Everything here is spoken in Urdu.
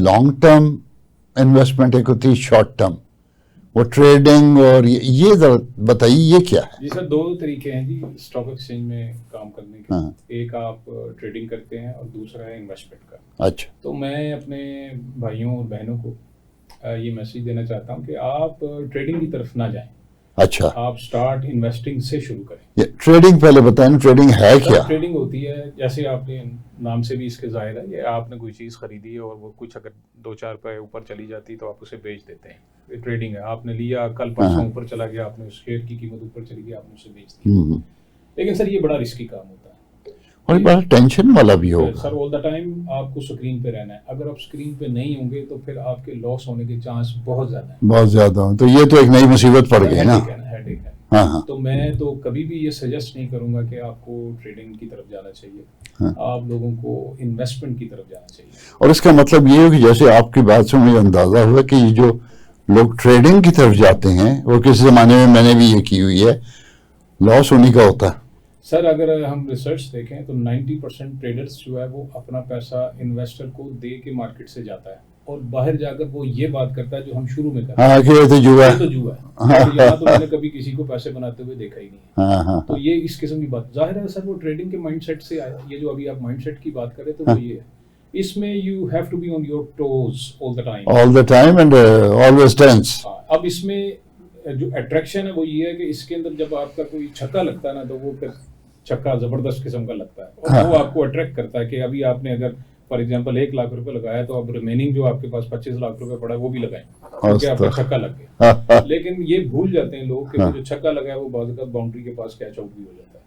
لانگ ٹرم انویسٹمنٹ، ایک ہوتی ہے شارٹ ٹرم. وہ ٹریڈنگ اور یہ ذرا بتائیے یہ کیا ہے؟ جی سر، دو طریقے ہیں جی اسٹاک ایکسچینج میں کام کرنے کے. ایک آپ ٹریڈنگ کرتے ہیں اور دوسرا ہے انویسٹمنٹ کا. اچھا. تو میں اپنے بھائیوں اور بہنوں کو یہ میسج دینا چاہتا ہوں کہ آپ ٹریڈنگ کی طرف نہ جائیں. اچھا. آپ سٹارٹ انویسٹنگ سے شروع کریں. ٹریڈنگ پہلے بتائیں نا، ٹریڈنگ ہے کیا؟ ٹریڈنگ ہوتی ہے جیسے آپ نے نام سے بھی اس کے ظاہر ہے، یہ آپ نے کوئی چیز خریدی ہے اور وہ کچھ اگر 2-4 روپے اوپر چلی جاتی تو آپ اسے بیچ دیتے ہیں. یہ ٹریڈنگ ہے. آپ نے لیا، کل پرسوں اوپر چلا گیا، آپ نے اس شیئر کی قیمت اوپر چلی گئی، آپ نے اسے بیچ دیا. لیکن سر یہ بڑا رسکی کام ہوتا ہے اور بڑا ٹینشن والا بھی ہوگا. سر آل دا ٹائم آپ کو اسکرین پہ رہنا ہے. اگر آپ اسکرین پہ نہیں ہوں گے تو پھر آپ کے لاس ہونے کے چانس بہت زیادہ ہیں. بہت زیادہ ہوں. تو یہ تو ایک نئی مصیبت پڑ گئی نا. ہیڈیک ہے. ہاں. تو میں تو کبھی بھی یہ سجیسٹ نہیں کروں گا کہ آپ کو ٹریڈنگ کی طرف جانا چاہیے. آپ لوگوں کو انویسٹمنٹ کی طرف جانا چاہیے. اور اس کا مطلب یہ ہے کہ جیسے آپ کی بات سے مجھے اندازہ ہوا کہ یہ جو لوگ ٹریڈنگ کی طرف جاتے ہیں وہ کسی زمانے میں نے بھی یہ کی ہوئی ہے، لاس ہونے کا ہوتا ہے. سر اگر ہم ریسرچ دیکھیں تو 90% ٹریڈرز جو ہے وہ اپنا پیسہ انویسٹر کو دے کے مارکیٹ سے جاتا ہے اور باہر جا کر وہ یہ بات کرتا ہے جو ہم شروع میں کرتے ہیں. ہاں کہ یہ تو جوا ہے. یہاں تو میں نے کبھی کسی کو پیسے بناتے ہوئے دیکھا ہی نہیں. تو یہ اس قسم کی بات ظاہر ہے سر وہ ٹریڈنگ کے مائنڈ سیٹ سے آیا. یہ جو ابھی آپ مائنڈ سیٹ کی بات کریں تو وہ یہ ہے، اس میں you have to be on your toes all the time and always tense. اب اس میں جو اٹریکشن ہے وہ یہ ہے کہ اس کے اندر جب آپ کا کوئی چھکا لگتا ہے نا تو وہ پھر چھکا زبردست قسم کا لگتا ہے اور وہ آپ کو اٹریکٹ کرتا ہے کہ ابھی آپ نے اگر فار ایگزامپل 1 لاکھ روپے لگایا تو اب ریمیننگ جو آپ کے پاس 25 لاکھ روپے پڑا ہے وہ بھی لگائیں کیونکہ آپ کا چھکا لگ گیا. لیکن یہ بھول جاتے ہیں لوگ کہ جو چھکا لگا ہے وہ بعض اوقات باؤنڈری کے پاس کیچ آؤٹ بھی ہو جاتا ہے.